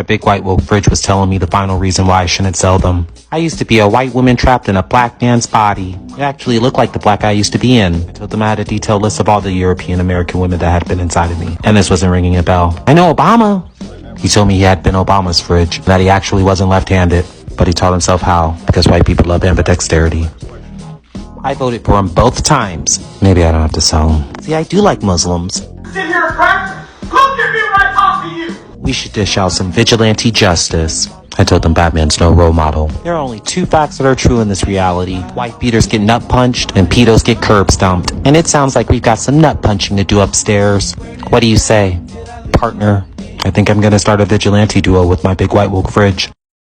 A big white woke fridge was telling me the final reason why I shouldn't sell them. I used to be a white woman trapped in a black man's body. It actually looked like the black I used to be in. I told them I had a detailed list of all the European American women that had been inside of me. And this wasn't ringing a bell. I know Obama. He told me he had been Obama's fridge, that he actually wasn't left-handed. But he taught himself how, because white people love ambidexterity. I voted for him both times. Maybe I don't have to sell him. See, I do like Muslims. Sit here and practice. Look at me when I talk to you. We should dish out some vigilante justice. I told them Batman's no role model. There are only two facts that are true in this reality. White beaters get nut punched and pedos get curb stomped. And it sounds like we've got some nut punching to do upstairs. What do you say, partner? I think I'm gonna start a vigilante duo with my big white woke fridge.